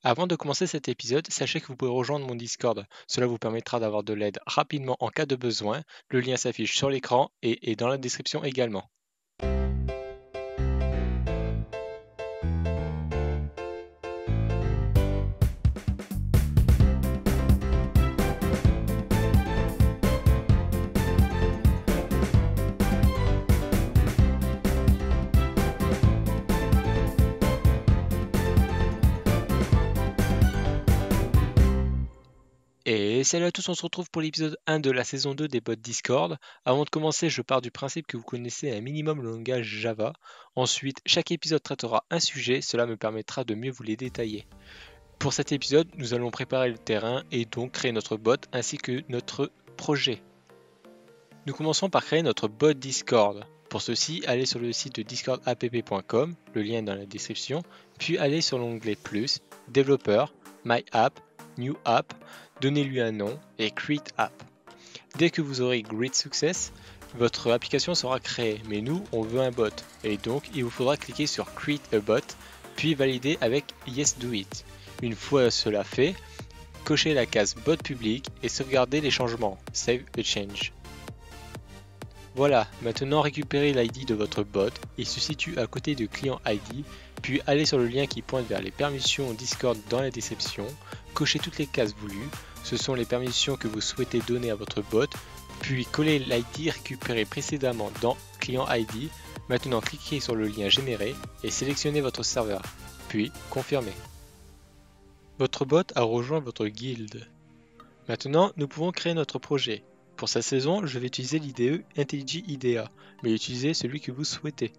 Avant de commencer cet épisode, sachez que vous pouvez rejoindre mon Discord. Cela vous permettra d'avoir de l'aide rapidement en cas de besoin. Le lien s'affiche sur l'écran et est dans la description également. Et salut à tous, on se retrouve pour l'épisode 1 de la saison 2 des bots Discord. Avant de commencer, je pars du principe que vous connaissez un minimum le langage Java. Ensuite, chaque épisode traitera un sujet, cela me permettra de mieux vous les détailler. Pour cet épisode, nous allons préparer le terrain et donc créer notre bot ainsi que notre projet. Nous commençons par créer notre bot Discord. Pour ceci, allez sur le site de discordapp.com, le lien est dans la description, puis allez sur l'onglet Plus, Développeur, My App, New App, donnez-lui un nom et Create App. Dès que vous aurez Great Success, votre application sera créée, mais nous, on veut un bot, et donc il vous faudra cliquer sur Create a Bot, puis valider avec Yes Do It. Une fois cela fait, cochez la case Bot public et sauvegardez les changements, Save the Change. Voilà, maintenant récupérez l'ID de votre bot, il se situe à côté de client ID, puis allez sur le lien qui pointe vers les permissions Discord dans la description, cochez toutes les cases voulues, ce sont les permissions que vous souhaitez donner à votre bot, puis collez l'ID récupéré précédemment dans client ID, maintenant cliquez sur le lien généré et sélectionnez votre serveur, puis confirmez. Votre bot a rejoint votre guilde. Maintenant, nous pouvons créer notre projet. Pour cette saison, je vais utiliser l'IDE IntelliJ IDEA, mais utilisez celui que vous souhaitez.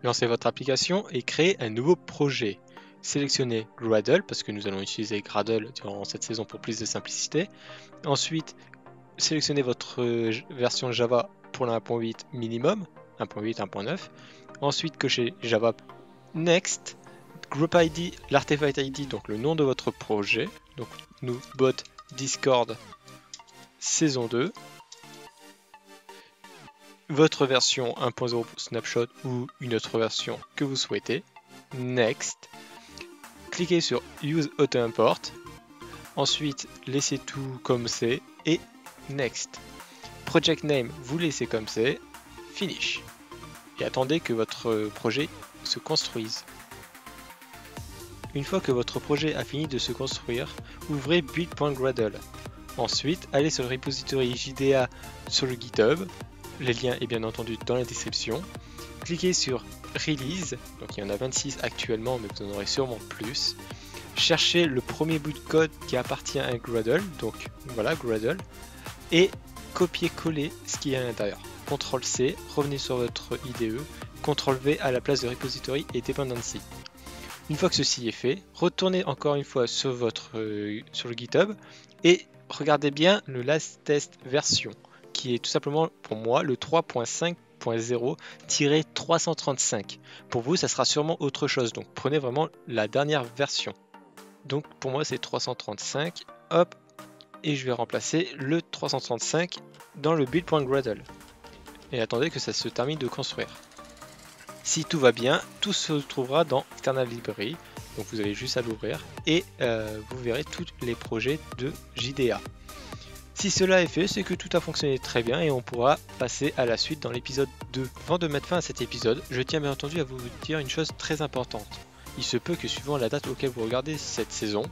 Lancez votre application et créez un nouveau projet. Sélectionnez Gradle, parce que nous allons utiliser Gradle durant cette saison pour plus de simplicité. Ensuite, sélectionnez votre version Java pour la 1.8 minimum, 1.8, 1.9. Ensuite, cochez Java Next, Group ID, l'artefact ID, donc le nom de votre projet. Donc, nous, bot Discord saison 2, votre version 1.0 snapshot ou une autre version que vous souhaitez, Next, cliquez sur Use Auto Import, ensuite laissez tout comme c'est et Next. Project Name, vous laissez comme c'est, Finish. Et attendez que votre projet se construise. Une fois que votre projet a fini de se construire, ouvrez build.gradle. Ensuite, allez sur le repository JDA sur le GitHub, le lien est bien entendu dans la description. Cliquez sur Release, donc il y en a 26 actuellement, mais vous en aurez sûrement plus. Cherchez le premier bout de code qui appartient à Gradle, donc voilà Gradle, et copiez-coller ce qui est à l'intérieur. CTRL-C, revenez sur votre IDE, CTRL-V à la place de repository et dependency. Une fois que ceci est fait, retournez encore une fois sur le GitHub et regardez bien le last test version qui est tout simplement pour moi le 3.5.0-335. Pour vous, ça sera sûrement autre chose, donc prenez vraiment la dernière version. Donc pour moi, c'est 335, hop, et je vais remplacer le 335 dans le build.gradle. Et attendez que ça se termine de construire. Si tout va bien, tout se trouvera dans External Library, donc vous allez juste à l'ouvrir et vous verrez tous les projets de JDA. Si cela est fait, c'est que tout a fonctionné très bien et on pourra passer à la suite dans l'épisode 2. Avant de mettre fin à cet épisode, je tiens bien entendu à vous dire une chose très importante. Il se peut que suivant la date auquel vous regardez cette saison,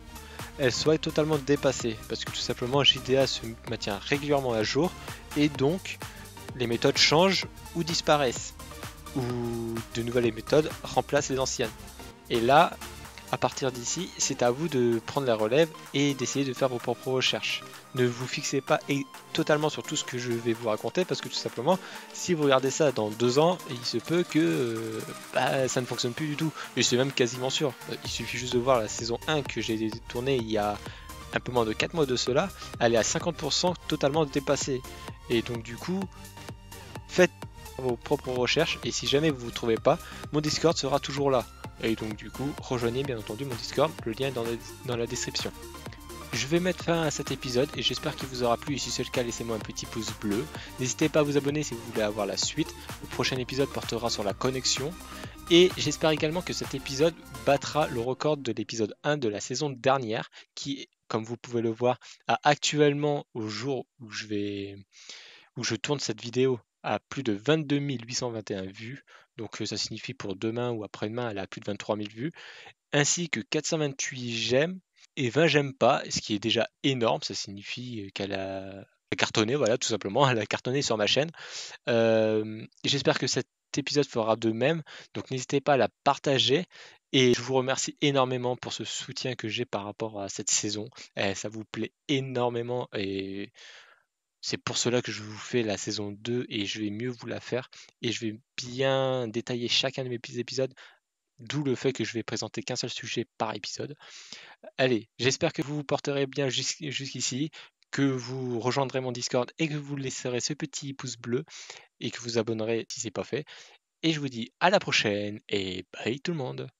elle soit totalement dépassée, parce que tout simplement JDA se maintient régulièrement à jour et donc les méthodes changent ou disparaissent, ou de nouvelles méthodes remplacent les anciennes. Et là, à partir d'ici, c'est à vous de prendre la relève et d'essayer de faire vos propres recherches. Ne vous fixez pas totalement sur tout ce que je vais vous raconter parce que tout simplement, si vous regardez ça dans 2 ans, il se peut que ça ne fonctionne plus du tout. Et c'est même quasiment sûr. Il suffit juste de voir la saison 1 que j'ai tournée il y a un peu moins de 4 mois de cela. Elle est à 50% totalement dépassée. Et donc du coup, faites vos propres recherches et si jamais vous ne trouvez pas, mon Discord sera toujours là. Et donc du coup, rejoignez bien entendu mon Discord, le lien est dans la description. Je vais mettre fin à cet épisode et j'espère qu'il vous aura plu et si c'est le cas, laissez-moi un petit pouce bleu. N'hésitez pas à vous abonner si vous voulez avoir la suite. Le prochain épisode portera sur la connexion Et j'espère également que cet épisode battra le record de l'épisode 1 de la saison dernière, qui, comme vous pouvez le voir, a actuellement, au jour où je tourne cette vidéo, a plus de 22 821 vues. Donc ça signifie pour demain ou après-demain, elle a plus de 23 000 vues, ainsi que 428 j'aime et 20 j'aime pas, ce qui est déjà énorme. Ça signifie qu'elle a cartonné, voilà, tout simplement, elle a cartonné sur ma chaîne. J'espère que cet épisode fera de même, donc n'hésitez pas à la partager. Et je vous remercie énormément pour ce soutien que j'ai par rapport à cette saison. Ça vous plaît énormément et c'est pour cela que je vous fais la saison 2 et je vais mieux vous la faire. Et je vais bien détailler chacun de mes épisodes, d'où le fait que je vais présenter qu'un seul sujet par épisode. Allez, j'espère que vous vous porterez bien jusqu'ici, que vous rejoindrez mon Discord et que vous laisserez ce petit pouce bleu et que vous abonnerez si c'est pas fait. Et je vous dis à la prochaine et bye tout le monde.